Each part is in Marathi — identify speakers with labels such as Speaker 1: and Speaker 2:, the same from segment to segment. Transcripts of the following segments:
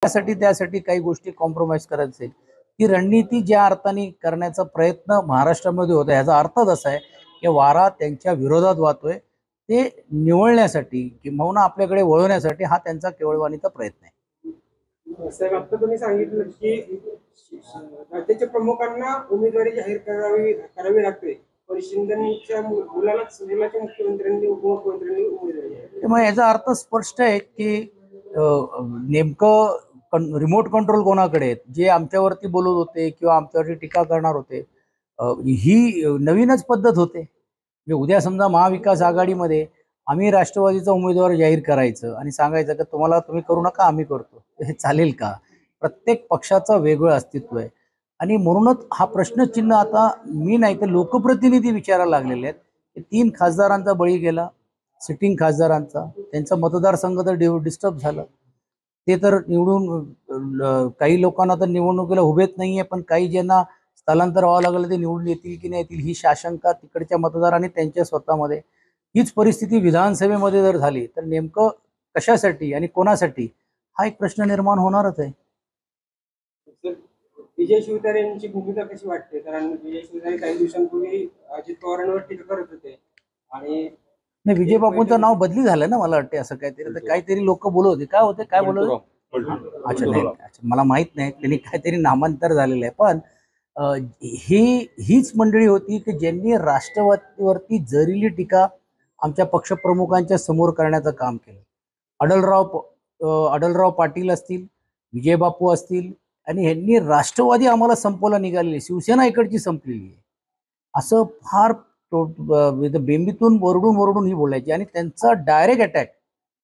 Speaker 1: त्यासाठी काही गोष्टी कॉम्प्रोमाइज करायचं असेल, ती रणनीती ज्या अर्थाने करण्याचा प्रयत्न महाराष्ट्रामध्ये होता, याचा अर्थच असा आहे की वारा त्यांच्या विरोधात वाहतोय, ते निवळण्यासाठी किंवा आपल्याकडे वळवण्यासाठी हा त्यांचा केवळवाणीचा प्रयत्न आहे.
Speaker 2: साहेब, आता तुम्ही सांगितलं की राज्याच्या प्रमुखांना उमेदवारी जाहीर करावी लागते, पण शिंदेच्या मुलाच्या मुख्यमंत्र्यांनी उपमुख्यमंत्र्यांनी उमेदवारी.
Speaker 1: त्यामुळे याचा अर्थ स्पष्ट आहे की नेमकं रिमोट कंट्रोल कोणाकडे आहेत, जे आमच्यावरती बोलत होते किंवा आमच्यावरती टीका करणार होते. ही नवीनच पद्धत होते. म्हणजे उद्या समजा महाविकास आघाडीमध्ये आम्ही राष्ट्रवादीचा उमेदवार जाहीर करायचं आणि सांगायचं की तुम्ही करू नका, आम्ही करतो, हे चालेल का? प्रत्येक पक्षाचं वेगळं अस्तित्व आहे आणि म्हणूनच हा प्रश्नचिन्ह आता मी नाही तर लोकप्रतिनिधी विचारायला लागलेले आहेत की 3 खासदारांचा बळी गेला, सिटिंग खासदारांचा, त्यांचा मतदारसंघ तर डिस्टर्ब झालं. ते तर निवडून काही लोकांना तर निवडणुकीला उभेच नाहीये, पण काही ज्यांना स्थलांतर व्हावं लागलं ते निवडून येतील की नाही येतील ही शाशंका तिकडच्या मतदारांनी त्यांच्या स्वतःमध्ये. हीच परिस्थिती विधानसभेमध्ये जर झाली तर नेमकं कशासाठी आणि कोणासाठी हा एक प्रश्न निर्माण होणारच आहे.
Speaker 2: विजय शिवतारे यांची भूमिका कशी वाटते? कारण विजय शिवतारे काही दिवसांपूर्वी अजित पवारांवर टीका करत होते आणि
Speaker 1: नाही, विजय बापूंचं नाव बदली झालं ना, मला वाटते असं काहीतरी लोक बोलत होते. काय होते, काय बोलत होते? अच्छा, नाही, अच्छा, मला माहित नाही, त्यांनी काहीतरी नामांतर झालेलं आहे. पण हीच मंडळी होती की ज्यांनी राष्ट्रवादीवरती जरिली टीका आमच्या पक्षप्रमुखांच्या समोर करण्याचं काम केलं. अडलराव पाटील असतील, विजय बापू असतील, आणि ह्यांनी राष्ट्रवादी आम्हाला संपवला निघालेली, शिवसेना इकडची संपलेली आहे असं फार बेंबीतून ओरडून ही बोलायची. आणि त्यांचा डायरेक्ट अटॅक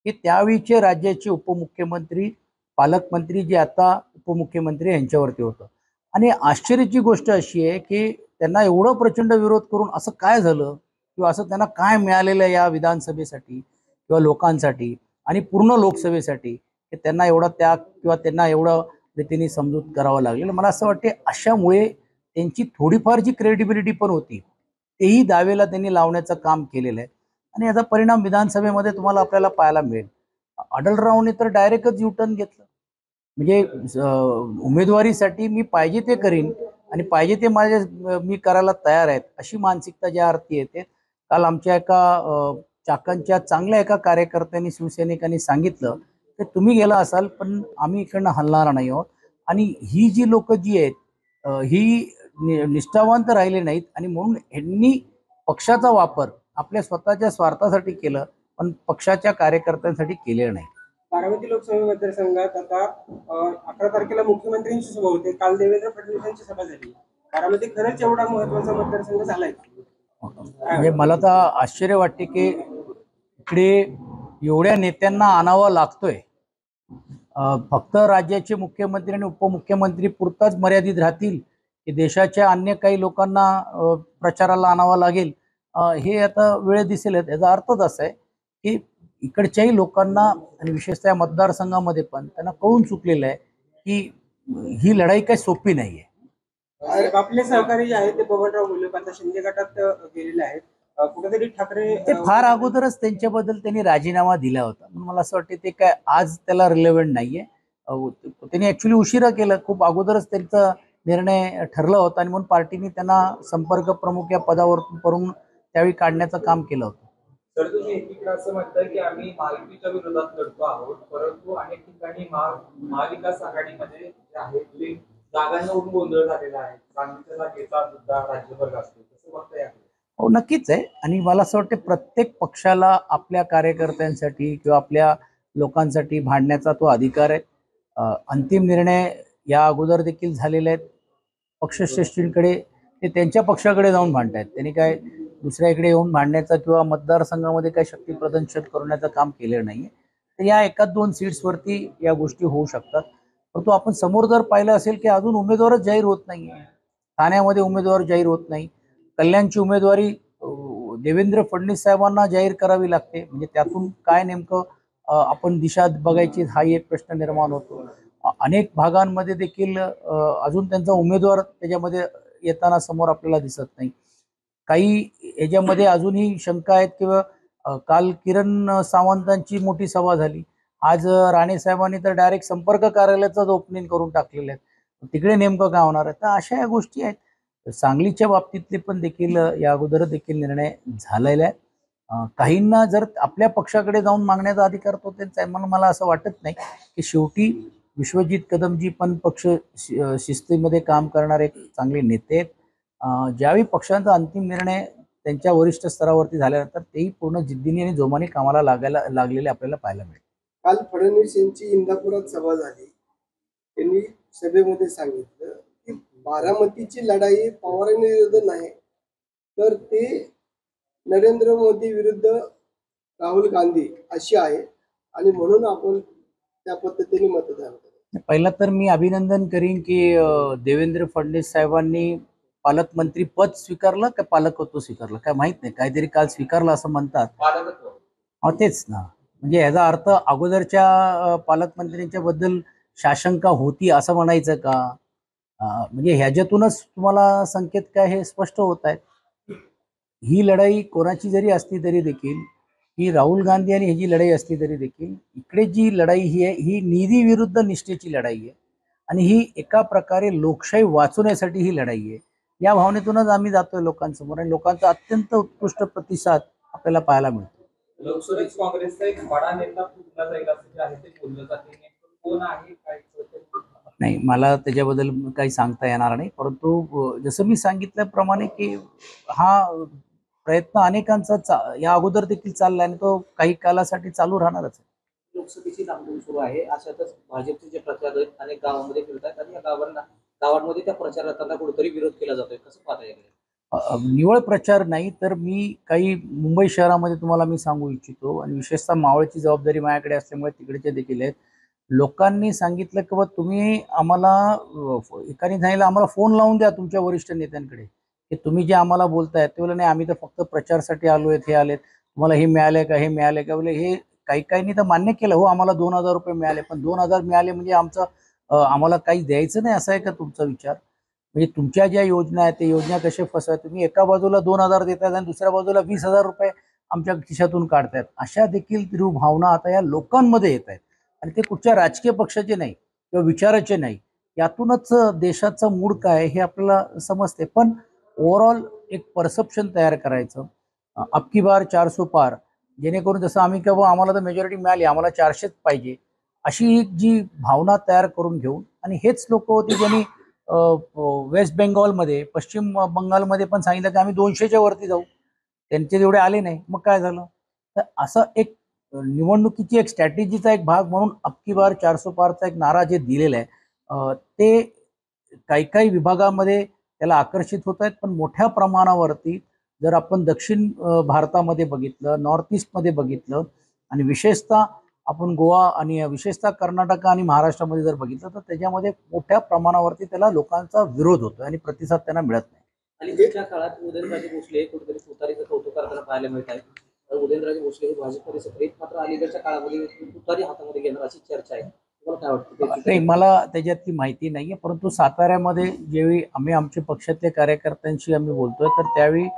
Speaker 1: हे त्यावेळीचे राज्याचे उपमुख्यमंत्री, पालकमंत्री जे आता उपमुख्यमंत्री यांच्यावरती होतं. आणि आश्चर्याची गोष्ट अशी आहे की त्यांना एवढं प्रचंड विरोध करून असं काय झालं किंवा असं त्यांना काय मिळालेलं या विधानसभेसाठी किंवा लोकांसाठी आणि पूर्ण लोकसभेसाठी की त्यांना एवढा त्याग किंवा त्यांना एवढं रीतीने समजूत करावं लागलेलं. मला असं वाटते अशामुळे त्यांची थोडीफार जी क्रेडिबिलिटी पण होती तेही दावेला त्यांनी लावण्याचं काम केलेलं आहे आणि याचा परिणाम विधानसभेमध्ये तुम्हाला आपल्याला पाहायला मिळेल. अडलरावने तर डायरेक्टच युटर्न घेतलं. म्हणजे उमेदवारीसाठी मी पाहिजे ते करीन आणि पाहिजे ते मी करायला तयार आहेत अशी मानसिकता ज्या अर्थी येते. काल आमच्या एका चाकणच्या चांगल्या एका कार्यकर्त्यांनी, शिवसैनिकांनी सांगितलं की तुम्ही गेला असाल पण आम्ही इकडनं हलणार नाही आहोत. आणि ही जी लोक जी आहेत ही निष्ठावंत राहिले नाहीत आणि म्हणून ह्यांनी पक्षाचा वापर आपल्या स्वतःच्या स्वार्थासाठी केलं, पण पक्षाच्या कार्यकर्त्यांसाठी केलेलं नाही.
Speaker 2: बारामती लोकसभा मतदारसंघात आता 11 तारखेला मुख्यमंत्र्यांची सभा होते. काल देवेंद्र फडणवीसांची सभा झाली. बारामती खरंच एवढा महत्वाचा मतदारसंघ झालाय?
Speaker 1: म्हणजे मला तर आश्चर्य वाटते की इकडे एवढ्या नेत्यांना आणावा लागतोय. फक्त राज्याचे मुख्यमंत्री आणि उपमुख्यमंत्री पुरताच मर्यादित राहतील की देशाच्या अन्य काही लोकांना प्रचाराला आणावं लागेल, हे आता वेळ दिसेल. याचा अर्थच असा आहे की इकडच्याही लोकांना आणि विशेषतः मतदारसंघामध्ये पण त्यांना कळून चुकलेलं आहे की ही लढाई काही सोपी नाहीये.
Speaker 2: आपले सहकारी जे आहेत ते बबनराव मुलूक आता शिंदे गटात गेलेले आहेत. कुठेतरी ठाकरे
Speaker 1: ते फार अगोदरच त्यांच्याबद्दल त्यांनी राजीनामा दिला होता. मला असं वाटतं ते काय आज त्याला रिलेव्हंट नाहीये. त्यांनी ऍक्च्युली उशिरा केलं, खूप अगोदरच त्यांचा निर्णय ठरला होता आणि म्हणून पार्टीने त्यांना संपर्क प्रमुख या पदावर करून त्यावेळी काढण्याचं काम केलं होतं.
Speaker 3: तर तुम्ही एकीकडे असं म्हणताय की आम्ही महायुतीच्या विरोधात लढतो आहोत, परंतु अनेक ठिकाणी महाविकास आघाडीमध्ये जे आहे ते जागांवरून गोंधळ झालेला आहे. सांगलीच्या जागेचा मुद्दा राज्यभर असतो, कसं बघताय?
Speaker 1: हो, नक्कीच आहे. आणि मला असं वाटतं प्रत्येक पक्षाला आपल्या कार्यकर्त्यांसाठी किंवा आपल्या लोकांसाठी भांडण्याचा तो अधिकार आहे. अंतिम निर्णय या अगोदर देखील झालेले आहेत. पक्षश्रेष्ठींकडे ते त्यांच्या पक्षाकडे जाऊन भांडतायत. त्यांनी काय दुसऱ्या इकडे येऊन भांडण्याचा किंवा मतदारसंघामध्ये काय शक्ती प्रदर्शन करण्याचं काम केलेलं नाहीये. तर या 1-2 सीट्सवरती या गोष्टी होऊ शकतात. परंतु आपण समोर जर पाहिलं असेल की अजून उमेदवारच जाहीर होत नाहीये. ठाण्यामध्ये उमेदवार जाहीर होत नाही. कल्याणची उमेदवारी देवेंद्र फडणवीस साहेबांना जाहीर करावी लागते. म्हणजे त्यातून काय नेमकं आपण दिशा बघायची हा एक प्रश्न निर्माण होतो. अनेक भागांमध्ये देखील अजून त्यांचा उमेदवार त्याच्यामध्ये येताना समोर आपल्याला दिसत नाही. काही याच्यामध्ये अजूनही शंका आहेत किंवा काल किरण सावंतांची मोठी सभा झाली. आज राणे साहेबांनी तर डायरेक्ट संपर्क कार्यालयाचंच ओपनिंग करून टाकलेलं आहे. तिकडे नेमकं काय होणार आहे? तर अशा या गोष्टी आहेत. सांगलीच्या बाबतीतले पण देखील या अगोदर देखील निर्णय झालेला आहे. काहींना जर आपल्या पक्षाकडे जाऊन मागण्याचा अधिकार तो त्यांचा आहे. मला असं वाटत नाही की शेवटी विश्वजित कदमजी पण पक्ष शिस्तीमध्ये काम करणारे चांगले नेते आहेत. ज्यावेळी पक्षांचा अंतिम निर्णय त्यांच्या वरिष्ठ स्तरावरती झाल्यानंतर तेही पूर्ण जिद्दीने आणि जोमाने कामाला लागलेले आपल्याला पाहायला मिळेल.
Speaker 4: काल फडणवीस यांची इंदापुरात सभा झाली. त्यांनी सभेमध्ये सांगितलं की बारामतीची लढाई पवारांनी विरुद्ध नाही, तर ते नरेंद्र मोदी विरुद्ध राहुल गांधी अशी आहे आणि म्हणून आपण त्या पद्धतीने मतदान करू.
Speaker 1: पहिला तर मी अभिनंदन करीन की देवेंद्र फडणवीस साहेबांनी पालकमंत्री पद स्वीकारलं का पालकत्व स्वीकारलं काय माहित नाही, काहीतरी काल स्वीकारलं असं म्हणतात.
Speaker 3: पालकत्व
Speaker 1: तेच ना, म्हणजे याचा अर्थ अगोदरच्या पालकमंत्र्यांच्या बद्दल शाशंका होती असं म्हणायचं का? म्हणजे ह्याच्यातूनच तुम्हाला संकेत काय हे स्पष्ट होत आहेत. ही लढाई कोणाची जरी असली तरी देखील, ही राहुल गांधी आणि ह्याची लढाई असली तरी देखील, इकडे जी लढाई ही आहे ही निधी विरुद्ध निष्ठेची लढाई आहे आणि ही एका प्रकारे लोकशाही वाचवण्यासाठी ही लढाई आहे. या भावनेतूनच आम्ही जातोय लोकांसमोर आणि लोकांचा अत्यंत उत्कृष्ट प्रतिसाद आपल्याला पाहायला मिळतो.
Speaker 3: लोकसभेत काँग्रेसचा एक बडा नेता पुढला जाईल असं जे आहे ते बोललं जाते. नेमकं कोण आहे काय
Speaker 1: नाही, मला त्याच्याबद्दल काही सांगता येणार नाही, परंतु जसं मी सांगितल्याप्रमाणे की हा प्रयत्न अनेकांचा या अगोदर देखील चालला आणि तो काही कालासाठी चालू राहणारच आहे.
Speaker 5: लोकसभेची लांबून सुरू आहे. अशातच भाजपचे जे प्रचार अनेक गावांमध्ये फिरतात आणि या गावांमध्ये त्या प्रचारांना कुठेतरी विरोध केला जातोय. कसं पाहता येईल?
Speaker 1: निवळ प्रचार नाही तर मी काही मुंबई शहरामध्ये तुम्हाला मी सांगू इच्छितो आणि विशेषतः मावळची जबाबदारी माझ्याकडे असल्यामुळे तिकडचे देखील आहेत. लोकांनी सांगितलं की बा तुम्ही आम्हाला एकाने सांगितलं आम्हाला फोन लावून द्या तुमच्या वरिष्ठ नेत्यांकडे की तुम्ही जे आम्हाला बोलताय ते बोलले नाही आम्ही तर फक्त प्रचारासाठी आलो आहेत, हे आलेत, तुम्हाला हे मिळालंय का, हे मिळालंय का? बोले हे काही तर मान्य केलं, हो आम्हाला 2,000 रुपये मिळाले, पण 2,000 मिळाले म्हणजे आमचं आम्हाला काही द्यायचं नाही असं आहे का तुमचा विचार? म्हणजे तुमच्या ज्या योजना आहेत त्या योजना कशा फसवा, तुम्ही एका बाजूला 2,000 देतात आणि दुसऱ्या बाजूला 20,000 रुपये आमच्या खिशातून काढतायत. अशा देखील तीव्र भावना आता या लोकांमध्ये येत आहेत आणि ते कुठच्या राजकीय पक्षाचे नाही किंवा विचाराचे नाही. यातूनच देशाचा मूड काय हे आपल्याला समजते. पण ओव्हरऑल एक परसेप्शन तयार करायचं, अब की बार 400 पार, जेणेकरून जसं आम्ही किंवा आम्हाला तर मेजॉरिटी मिळाली, आम्हाला 400च पाहिजे, अशी एक जी भावना तयार करून घेऊन. आणि हेच लोक होती ज्यांनी वेस्ट बेंगॉलमध्ये, पश्चिम बंगालमध्ये पण सांगितलं की आम्ही 200च्या वरती जाऊ, त्यांचे जेवढे आले नाही, मग काय झालं? तर असं एक निवडणुकीची एक स्ट्रॅटेजीचा एक भाग म्हणून अब की बार 400 पारचा एक नारा जे दिलेला आहे ते काही विभागामध्ये त्याला आकर्षित होत आहेत. पण मोठ्या प्रमाणावरती जर आपण दक्षिण भारतामध्ये बघितलं, नॉर्थ ईस्टमध्ये बघितलं आणि विशेषतः आपण गोवा आणि विशेषतः कर्नाटक आणि महाराष्ट्रामध्ये जर बघितलं तर त्याच्यामध्ये मोठ्या प्रमाणावरती त्याला लोकांचा विरोध होतो आणि प्रतिसाद त्यांना मिळत नाही.
Speaker 5: अलीकडच्या काळात उदयनराजे भोसले कुठेतरी तुतारीचं कौतुक करताना पाहायला मिळत आहे. उदयनराजे भोसले हे भाजपमध्ये सक्रिय, मात्र अलीकडच्या काळामध्ये तुतारी हातामध्ये घेणार अशी चर्चा आहे. तुम्हाला काय वाटतं?
Speaker 1: नाही, मला त्याच्यातली माहिती नाहीये, परंतु साताऱ्यामध्ये जेवेळी आम्ही आमच्या पक्षातल्या कार्यकर्त्यांशी आम्ही बोलतोय तर त्यावेळी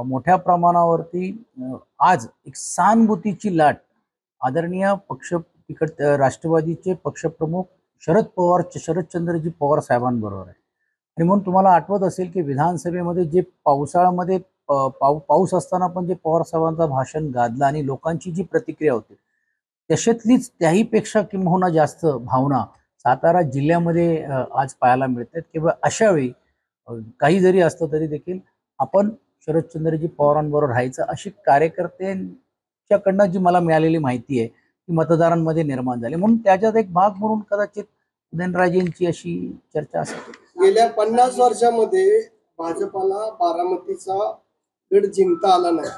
Speaker 1: मोठ्या प्रमाणावरती आज एक सहानुभूतीची लाट आदरणीय राष्ट्रवादीचे पक्षप्रमुख शरदचंद्रजी पवार साहेबांबरोबर आहे. आणि म्हणून तुम्हाला आठवत असेल की विधानसभेमध्ये जे पावसाळ्यामध्ये पाऊस असताना पण जे पवार साहेबांचं भाषण गाजलं आणि लोकांची जी प्रतिक्रिया होती तशातलीच त्याहीपेक्षा किंबहुना जास्त भावना सातारा जिल्ह्यामध्ये आज पाहायला मिळतात. किंवा अशा वेळी काही जरी असलं तरी देखील आपण शरदचंद्रजी पवारांबरोबर राहायचं, अशी कार्यकर्त्यांच्याकडनं जी मला मिळालेली माहिती आहे ती मतदारांमध्ये निर्माण झाली. म्हणून त्याच्यात एक भाग म्हणून कदाचित उदयनराजेंची अशी चर्चा असेल.
Speaker 4: गेल्या 50 वर्षामध्ये भाजपाला बारामतीचा गड जिंकता आला नाही.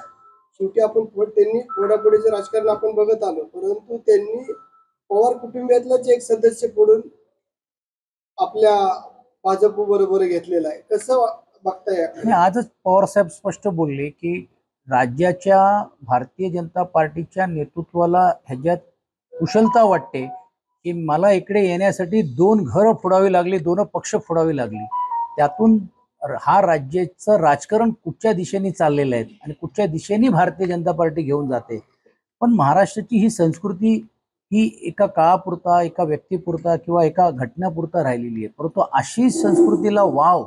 Speaker 4: शेवटी आपण त्यांनी पुढापुढीचे राजकारण आपण बघत आलो, परंतु त्यांनी पवार कुटुंबियातलाच एक सदस्य पडून आपल्या भाजप बरोबर घेतलेला आहे. कसं बघताय?
Speaker 1: आणि आजच पवारसाहेब स्पष्ट बोलले की राज्याच्या भारतीय जनता पार्टीच्या नेतृत्वाला ह्याच्यात कुशलता वाटते की मला इकडे येण्यासाठी 2 घरं फोडावी लागली, 2 पक्ष फोडावी लागली. त्यातून हा राज्याचं राजकारण कुठच्या दिशेने चाललेलं आहे आणि कुठच्या दिशेने भारतीय जनता पार्टी घेऊन जाते. पण महाराष्ट्राची ही संस्कृती ही एका काळापुरता, एका व्यक्तीपुरता किंवा एका घटनापुरता राहिलेली आहे. परंतु अशी संस्कृतीला वाव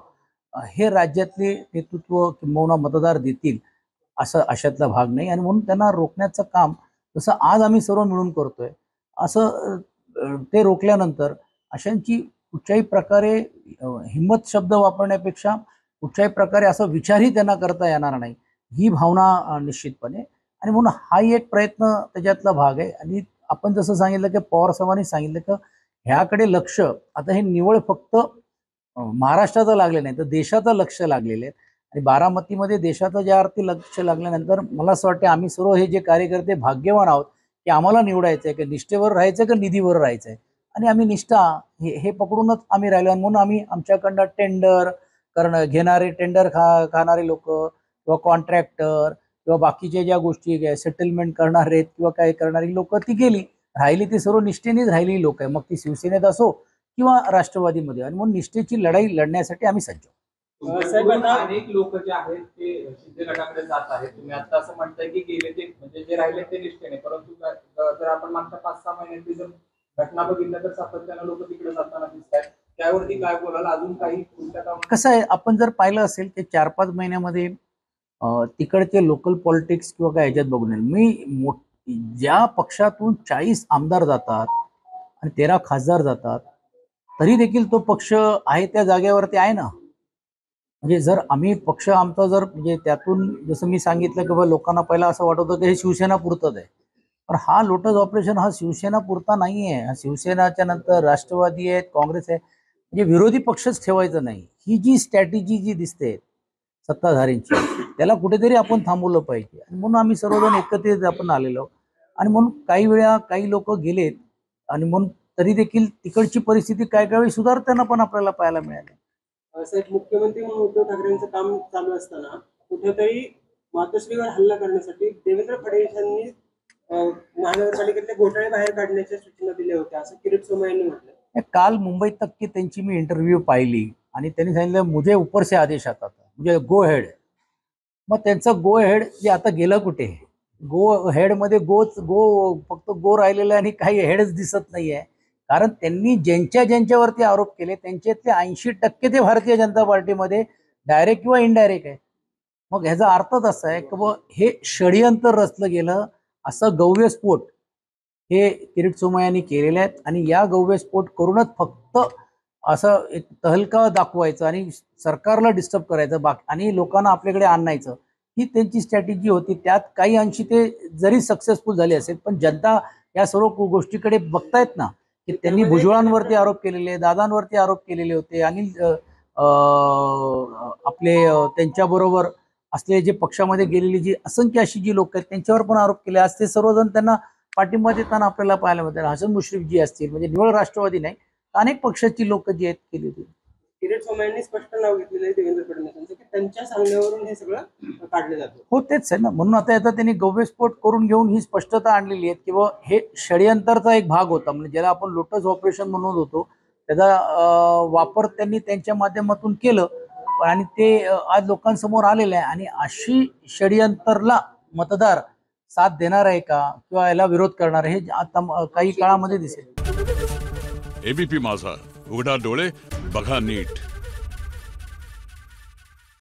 Speaker 1: हे राज्यातले नेतृत्व किंबहुना मतदार देतील असं अशातला भाग नाही. आणि म्हणून त्यांना रोखण्याचं काम जसं आज आम्ही सर्व मिळून करतोय असं ते रोखल्यानंतर अशांची कुठच्याही प्रकारे हिंमत शब्द वापरण्यापेक्षा कुठच्याही प्रकारे असा विचारही त्यांना करता येणार नाही ही भावना निश्चितपणे. आणि म्हणून हाही एक प्रयत्न त्याच्यातला भाग आहे. आणि आपण जसं सांगितलं की पवार साहेबांनी सांगितलं की ह्याकडे लक्ष आता हे निवळ फक्त महाराष्ट्राचं लागले नाही तर देशाचं लक्ष लागलेलं आहे. आणि बारामतीमध्ये देशाचं ज्या अर्थी लक्ष लागल्यानंतर मला असं वाटतं आम्ही सर्व हे जे कार्यकर्ते भाग्यवान आहोत की आम्हाला निवडायचं आहे की निष्ठेवर राहायचं की निधीवर राहायचं आहे. आणि आम्ही निष्ठा हे पकडूनच आम्ही राहिलो. आणि म्हणून आम्ही आमच्याकडनं टेंडर घेणारे टेंडर खाणारे लोक किंवा कॉन्ट्रॅक्टर किंवा बाकीच्या ज्या गोष्टी सेटलमेंट करणारे किंवा काय करणारी लोक ती गेली राहिली ती सर्व निष्ठेनेच राहिलेली लोक आहे. मग ती शिवसेनेत असो किंवा राष्ट्रवादीमध्ये. आणि म्हणून निष्ठेची लढाई लढण्यासाठी आम्ही सज्ज आहोत.
Speaker 2: साहेब, आता-
Speaker 3: अनेक लोक जे आहेत ते शिंदे गटाकडे जात आहेत. तुम्ही आता असं म्हणताय की गेले ते म्हणजे जे राहिले ते निष्ठेने, परंतु जर आपण मागच्या 5-6 महिन्यातली जर घटना बघितल्या तर सातत्यानं लोक तिकडे जाताना दिसत आहेत. त्यावरती काय बोलाल? अजून काही तुमच्या कामात?
Speaker 1: कसं आहे आपण जर पाहिलं असेल की 4-5 महिन्यामध्ये तिकडचे लोकल पॉलिटिक्स किंवा काय ह्याच्यात बघून मी ज्या पक्षातून 40 आमदार जातात आणि 13 खासदार जातात तरी देखील तो पक्ष आहे त्या जागेवरती आहे ना. म्हणजे जर आम्ही पक्ष आमचा जर म्हणजे त्यातून जसं मी सांगितलं की बाबा लोकांना पहिला असं वाटत होतं की हे शिवसेना पुरतच आहे. पण हा लोटस ऑपरेशन हा शिवसेना पुरता नाही आहे. हा शिवसेनाच्या नंतर राष्ट्रवादी आहेत, काँग्रेस आहे. म्हणजे विरोधी पक्षच ठेवायचं नाही ही जी स्ट्रॅटेजी जी दिसते सत्ताधाऱ्यांची त्याला कुठेतरी आपण थांबवलं पाहिजे. आणि म्हणून आम्ही सर्वजण एकत्रित आपण आलेलो. आणि म्हणून काही वेळा काही लोक गेलेत आणि म्हणून तरी देखील तिकडची परिस्थिती काय काही सुधारताना पण आपल्याला पाहायला मिळाली.
Speaker 2: साहेब, मुख्यमंत्री म्हणून उद्धव ठाकरेंचं काम चालू असताना कुठेतरी मातोश्रीवर हल्ला करण्यासाठी देवेंद्र फडणवीसांनी महानगरपालिकेतले घोटाळे बाहेर काढण्याच्या सूचना दिल्या होत्या असं किरीट सोमय्या यांनी म्हटलं.
Speaker 1: काल मुंबईत तक की त्यांची मी इंटरव्ह्यू पाहिली आणि त्यांनी सांगितलं मुझे ऊपर से आदेश आता था म्हणजे गो हेड. मग त्यांचं गो हेड जे आता गेलं कुठे? गो हेडमध्ये गो फक्त गो राहिलेलं आहे आणि काही हेडच दिसत नाही आहे. कारण त्यांनी ज्यांच्यावरती आरोप केले त्यांच्यातले 80% ते भारतीय जनता पार्टीमध्ये डायरेक्ट किंवा इनडायरेक्ट आहे. मग ह्याचा अर्थच असा आहे की हे षडयंत्र रचलं गेलं असं गव्यस्फोट हे किरीट सोमय्या यांनी केलेले आहेत. आणि या गव्यस्फोट करूनच फक्त असं एक तहलका दाखवायचं आणि सरकारला डिस्टर्ब करायचं आणि लोकांना आपल्याकडे आणायचं ही त्यांची स्ट्रॅटेजी होती. त्यात काही अंशी ते जरी सक्सेसफुल झाले असेल पण जनता या सर्व गोष्टीकडे बघतायत ना की त्यांनी भुजबळांवरती आरोप केलेले, दादांवरती आरोप केलेले होते आणि आपले त्यांच्याबरोबर असलेले जे पक्षामध्ये गेलेली जी असंख्य अशी जी लोक आहेत त्यांच्यावर पण आरोप केले. आज ते सर्वजण त्यांना पाठिंबा देताना आपल्याला पाहायला मिळतात. हसन मुश्रीफ जी असतील म्हणजे निवळ राष्ट्रवादी नाही अनेक पक्षाची लोक जी आहेत केली होती.
Speaker 2: किरीट सोमय्या यांनी स्पष्ट नाव घेतलेलं आहे देवेंद्र फडणवीसांचं की त्यांच्या सांगण्यावरून हे सगळं काढलं जातं.
Speaker 1: हो तेच आहे ना. म्हणून आता त्यांनी गव्यस्फोट करून घेऊन ही स्पष्टता आणलेली आहे की हे षडयंत्राचा एक भाग होता म्हणजे ज्याला आपण लोटस ऑपरेशन म्हणत होतो त्याचा वापर त्यांनी त्यांच्या माध्यमातून केलं आणि ते आज लोकांसमोर आलेलं आहे. आणि अशी षडयंत्रला मतदार साथ देणार आहे का किंवा याला विरोध करणार हे आता काही काळामध्ये दिसेल.
Speaker 6: एबीपी माझा, उघडा डोळे बघा नीट.